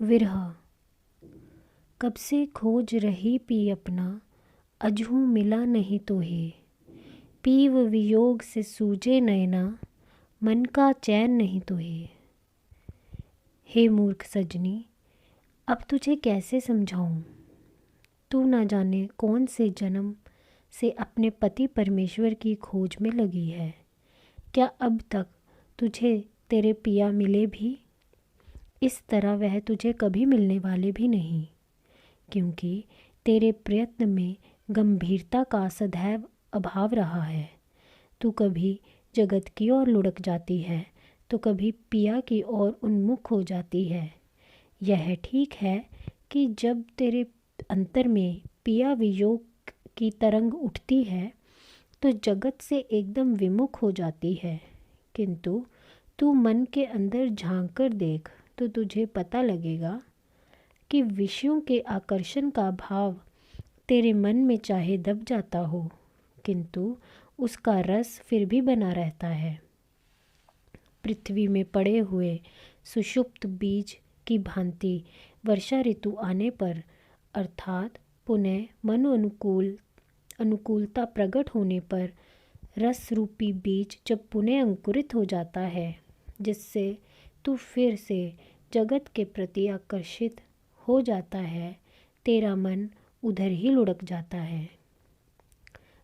विरह। कब से खोज रही पी अपना, अजहू मिला नहीं तोहे। पीव वियोग से सूजे नैना, मन का चैन नहीं तोहे। हे मूर्ख सजनी, अब तुझे कैसे समझाऊं। तू ना जाने कौन से जन्म से अपने पति परमेश्वर की खोज में लगी है। क्या अब तक तुझे तेरे पिया मिले भी? इस तरह वह तुझे कभी मिलने वाले भी नहीं, क्योंकि तेरे प्रयत्न में गंभीरता का सदैव अभाव रहा है। तू कभी जगत की ओर लुढ़क जाती है तो कभी पिया की ओर उन्मुख हो जाती है। यह ठीक है कि जब तेरे अंतर में पिया वियोग की तरंग उठती है तो जगत से एकदम विमुख हो जाती है, किंतु तू मन के अंदर झांक कर देख तो तुझे पता लगेगा कि विषयों के आकर्षण का भाव तेरे मन में चाहे दब जाता हो, किंतु उसका रस फिर भी बना रहता है। पृथ्वी में पड़े हुए सुषुप्त बीज की भांति वर्षा ऋतु आने पर, अर्थात पुनः अनुकूलता प्रकट होने पर, रस रूपी बीज जब पुनः अंकुरित हो जाता है, जिससे तू फिर से जगत के प्रति आकर्षित हो जाता है, तेरा मन उधर ही लुढ़क जाता है।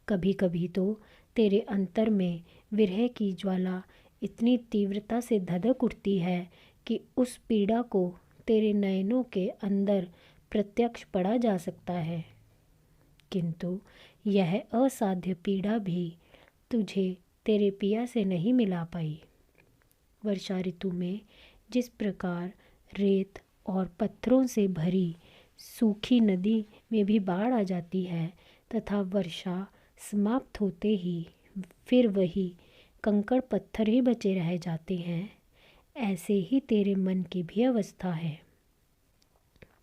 कभी कभी तो तेरे अंतर में विरह की ज्वाला इतनी तीव्रता से धधक उठती है कि उस पीड़ा को तेरे नयनों के अंदर प्रत्यक्ष पड़ा जा सकता है, किंतु यह असाध्य पीड़ा भी तुझे तेरे पिया से नहीं मिला पाई। वर्षा ऋतु में जिस प्रकार रेत और पत्थरों से भरी सूखी नदी में भी बाढ़ आ जाती है तथा वर्षा समाप्त होते ही फिर वही कंकड़ पत्थर ही बचे रह जाते हैं, ऐसे ही तेरे मन की भी अवस्था है।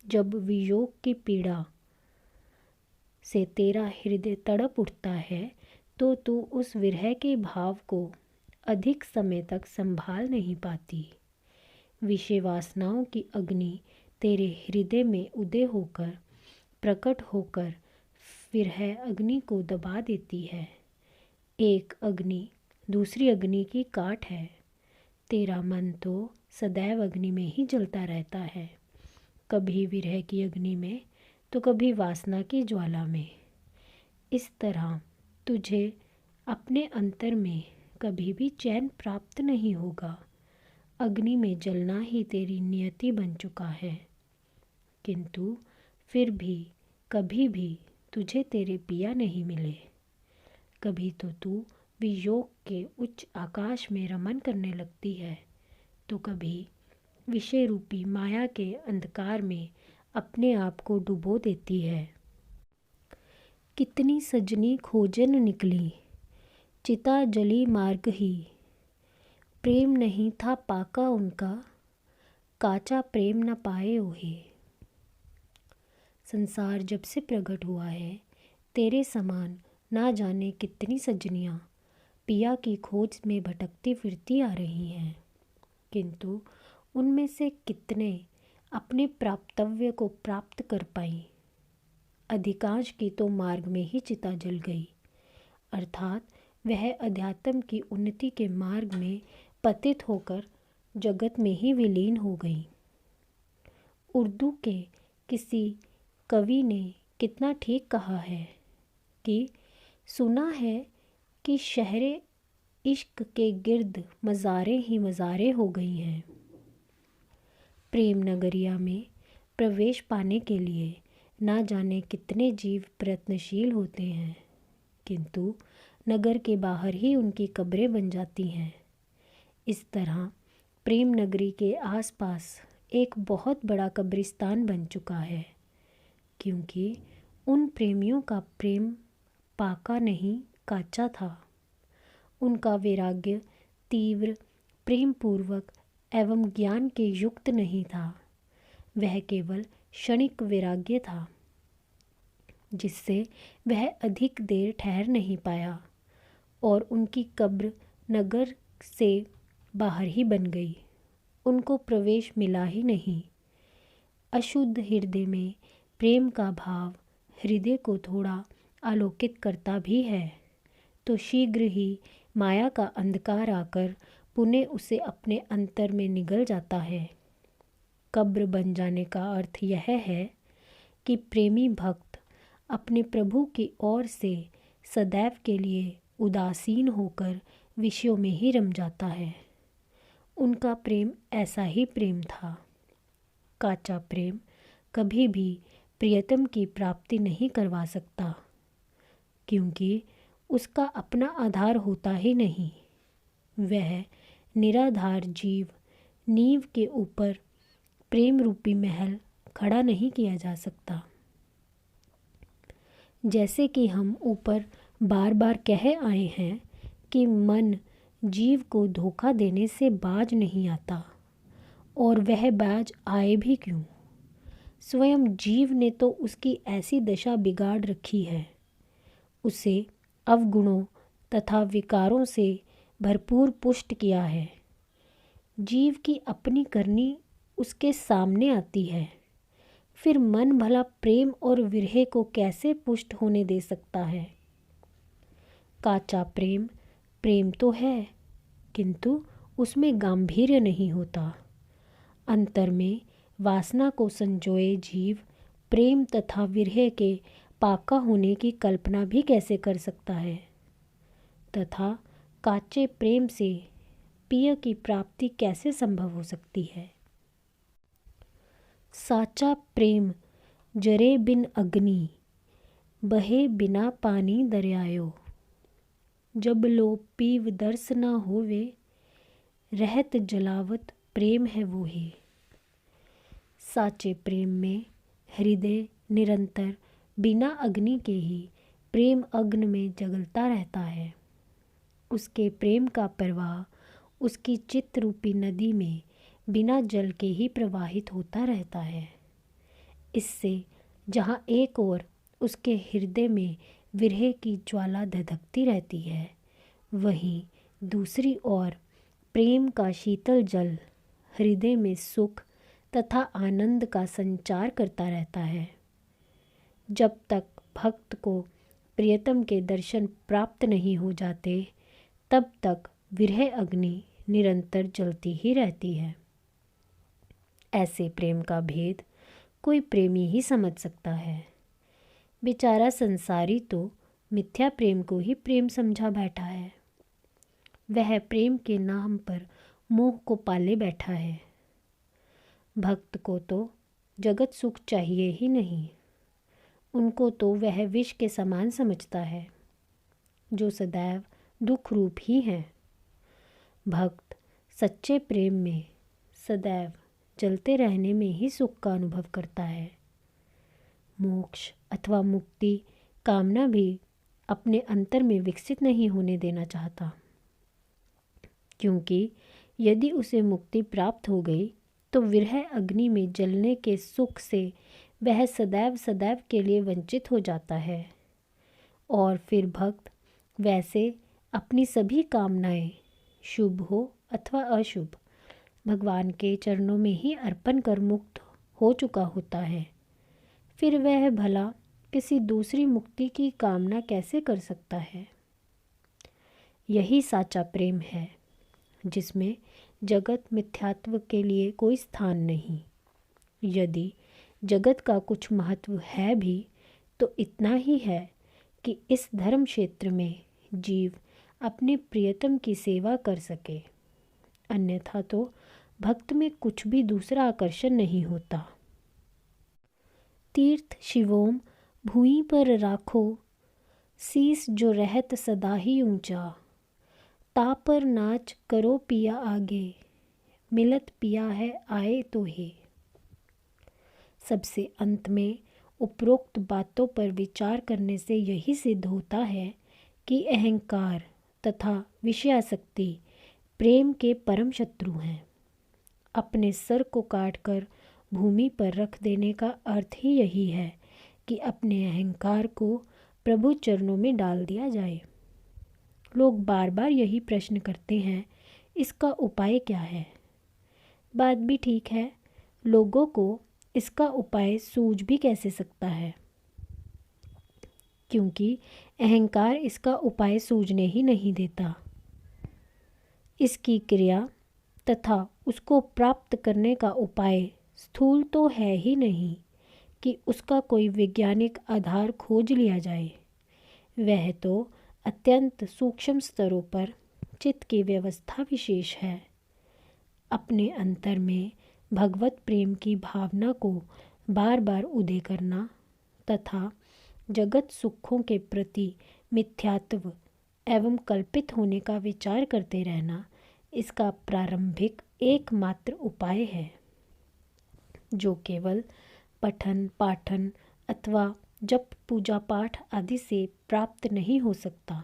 जब वियोग की पीड़ा से तेरा हृदय तड़प उठता है तो तू उस विरह के भाव को अधिक समय तक संभाल नहीं पाती। विषय वासनाओं की अग्नि तेरे हृदय में उदय होकर प्रकट होकर विरह अग्नि को दबा देती है। एक अग्नि दूसरी अग्नि की काट है। तेरा मन तो सदैव अग्नि में ही जलता रहता है, कभी विरह की अग्नि में तो कभी वासना की ज्वाला में। इस तरह तुझे अपने अंतर में कभी भी चैन प्राप्त नहीं होगा। अग्नि में जलना ही तेरी नियति बन चुका है, किंतु फिर भी कभी भी तुझे तेरे पिया नहीं मिले। कभी तो तू वियोग के उच्च आकाश में रमन करने लगती है, तो कभी विषय रूपी माया के अंधकार में अपने आप को डुबो देती है। कितनी सजनी खोजन निकली, चिता जली मार्ग ही। प्रेम नहीं था पाका उनका, काचा प्रेम न पाए ओहे। संसार जब से प्रकट हुआ है, तेरे समान ना जाने कितनी सजनियाँ पिया की खोज में भटकती फिरती आ रही हैं, किंतु उनमें से कितने अपने प्राप्तव्य को प्राप्त कर पाईं। अधिकांश की तो मार्ग में ही चिता जल गई, अर्थात वह अध्यात्म की उन्नति के मार्ग में पतित होकर जगत में ही विलीन हो गई। उर्दू के किसी कवि ने कितना ठीक कहा है कि सुना है कि शहरे इश्क के गिर्द मज़ारे ही मज़ारे हो गई हैं। प्रेम नगरिया में प्रवेश पाने के लिए ना जाने कितने जीव प्रयत्नशील होते हैं, किंतु नगर के बाहर ही उनकी कब्रें बन जाती हैं। इस तरह प्रेम नगरी के आसपास एक बहुत बड़ा कब्रिस्तान बन चुका है, क्योंकि उन प्रेमियों का प्रेम पाका नहीं काचा था। उनका वैराग्य तीव्र, प्रेमपूर्वक एवं ज्ञान के युक्त नहीं था। वह केवल क्षणिक वैराग्य था, जिससे वह अधिक देर ठहर नहीं पाया और उनकी कब्र नगर से बाहर ही बन गई। उनको प्रवेश मिला ही नहीं। अशुद्ध हृदय में प्रेम का भाव हृदय को थोड़ा आलोकित करता भी है तो शीघ्र ही माया का अंधकार आकर पुनः उसे अपने अंतर में निगल जाता है। कब्र बन जाने का अर्थ यह है कि प्रेमी भक्त अपने प्रभु की ओर से सदैव के लिए उदासीन होकर विषयों में ही रम जाता है। उनका प्रेम ऐसा ही प्रेम था। काचा प्रेम कभी भी प्रियतम की प्राप्ति नहीं करवा सकता, क्योंकि उसका अपना आधार होता ही नहीं। वह निराधार जीव नींव के ऊपर प्रेम रूपी महल खड़ा नहीं किया जा सकता। जैसे कि हम ऊपर बार बार कह आए हैं कि मन जीव को धोखा देने से बाज नहीं आता, और वह बाज आए भी क्यों? स्वयं जीव ने तो उसकी ऐसी दशा बिगाड़ रखी है, उसे अवगुणों तथा विकारों से भरपूर पुष्ट किया है। जीव की अपनी करनी उसके सामने आती है, फिर मन भला प्रेम और विरह को कैसे पुष्ट होने दे सकता है? काचा प्रेम प्रेम तो है, किंतु उसमें गांभीर्य नहीं होता। अंतर में वासना को संजोए जीव प्रेम तथा विरह के पाका होने की कल्पना भी कैसे कर सकता है? तथा काचे प्रेम से पिय की प्राप्ति कैसे संभव हो सकती है? साचा प्रेम जरे बिन अग्नि, बहे बिना पानी दरियायो। जब लो पीव दर्श न होवे, रहत जलावत प्रेम है वो ही। साचे प्रेम में हृदय निरंतर बिना अग्नि के ही प्रेम अग्नि में जगलता रहता है। उसके प्रेम का प्रवाह उसकी चित्त रूपी नदी में बिना जल के ही प्रवाहित होता रहता है। इससे जहाँ एक ओर उसके हृदय में विरह की ज्वाला धधकती रहती है, वहीं दूसरी ओर प्रेम का शीतल जल हृदय में सुख तथा आनंद का संचार करता रहता है। जब तक भक्त को प्रियतम के दर्शन प्राप्त नहीं हो जाते, तब तक विरह अग्नि निरंतर जलती ही रहती है। ऐसे प्रेम का भेद कोई प्रेमी ही समझ सकता है। बेचारा संसारी तो मिथ्या प्रेम को ही प्रेम समझा बैठा है। वह प्रेम के नाम पर मोह को पाले बैठा है। भक्त को तो जगत सुख चाहिए ही नहीं, उनको तो वह विष के समान समझता है, जो सदैव दुख रूप ही है। भक्त सच्चे प्रेम में सदैव जलते रहने में ही सुख का अनुभव करता है। मोक्ष अथवा मुक्ति कामना भी अपने अंतर में विकसित नहीं होने देना चाहता, क्योंकि यदि उसे मुक्ति प्राप्त हो गई तो विरह अग्नि में जलने के सुख से वह सदैव सदैव के लिए वंचित हो जाता है, और फिर भक्त वैसे अपनी सभी कामनाएं शुभ हो अथवा अशुभ भगवान के चरणों में ही अर्पण कर मुक्त हो चुका होता है। फिर वह भला किसी दूसरी मुक्ति की कामना कैसे कर सकता है? यही साचा प्रेम है, जिसमें जगत मिथ्यात्व के लिए कोई स्थान नहीं। यदि जगत का कुछ महत्व है भी तो इतना ही है कि इस धर्म क्षेत्र में जीव अपने प्रियतम की सेवा कर सके, अन्यथा तो भक्त में कुछ भी दूसरा आकर्षण नहीं होता। तीर्थ शिवोम भूमि पर राखो, शीस जो रहत सदा ही ऊंचा। ता पर नाच करो पिया आगे, मिलत पिया है आए तो ही। सबसे अंत में उपरोक्त बातों पर विचार करने से यही सिद्ध होता है कि अहंकार तथा विषयासक्ति प्रेम के परम शत्रु हैं। अपने सर को काटकर भूमि पर रख देने का अर्थ ही यही है कि अपने अहंकार को प्रभु चरणों में डाल दिया जाए। लोग बार बार यही प्रश्न करते हैं, इसका उपाय क्या है? बात भी ठीक है, लोगों को इसका उपाय सूझ भी कैसे सकता है, क्योंकि अहंकार इसका उपाय सूझने ही नहीं देता। इसकी क्रिया तथा उसको प्राप्त करने का उपाय स्थूल तो है ही नहीं कि उसका कोई वैज्ञानिक आधार खोज लिया जाए। वह तो अत्यंत सूक्ष्म स्तरों पर चित्त की व्यवस्था विशेष है। अपने अंतर में भगवत प्रेम की भावना को बार बार उदय करना तथा जगत सुखों के प्रति मिथ्यात्व एवं कल्पित होने का विचार करते रहना इसका प्रारंभिक एकमात्र उपाय है, जो केवल पठन पाठन अथवा जप पूजा पाठ आदि से प्राप्त नहीं हो सकता।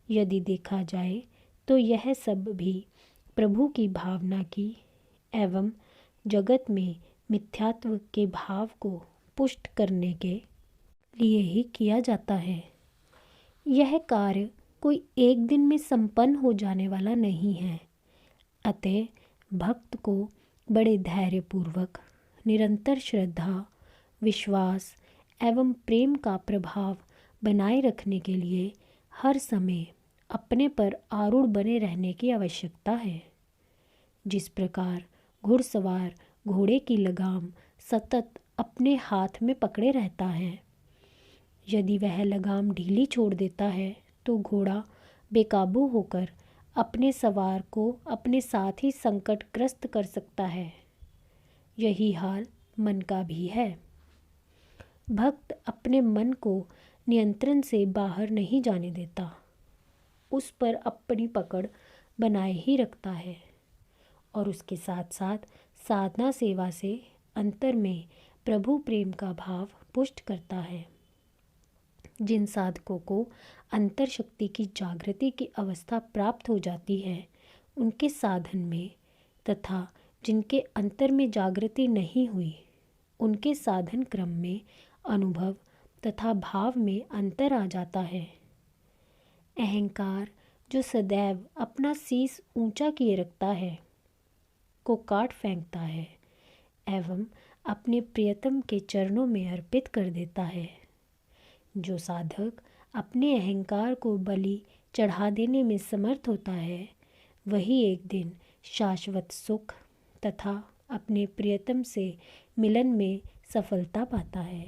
यदि देखा जाए तो यह सब भी प्रभु की भावना की एवं जगत में मिथ्यात्व के भाव को पुष्ट करने के लिए ही किया जाता है। यह कार्य कोई एक दिन में संपन्न हो जाने वाला नहीं है। अतः भक्त को बड़े धैर्यपूर्वक निरंतर श्रद्धा, विश्वास एवं प्रेम का प्रभाव बनाए रखने के लिए हर समय अपने पर आरूढ़ बने रहने की आवश्यकता है। जिस प्रकार घुड़सवार घोड़े की लगाम सतत अपने हाथ में पकड़े रहता है, यदि वह लगाम ढीली छोड़ देता है तो घोड़ा बेकाबू होकर अपने सवार को अपने साथ ही संकटग्रस्त कर सकता है। यही हाल मन का भी है। भक्त अपने मन को नियंत्रण से बाहर नहीं जाने देता, उस पर अपनी पकड़ बनाए ही रखता है और उसके साथ साथ साधना सेवा से अंतर में प्रभु प्रेम का भाव पुष्ट करता है। जिन साधकों को अंतर शक्ति की जागृति की अवस्था प्राप्त हो जाती है, उनके साधन में तथा जिनके अंतर में जागृति नहीं हुई, उनके साधन क्रम में अनुभव तथा भाव में अंतर आ जाता है। अहंकार जो सदैव अपना शीश ऊंचा किए रखता है, को काट फेंकता है एवं अपने प्रियतम के चरणों में अर्पित कर देता है। जो साधक अपने अहंकार को बलि चढ़ा देने में समर्थ होता है, वही एक दिन शाश्वत सुख तथा अपने प्रियतम से मिलन में सफलता पाता है।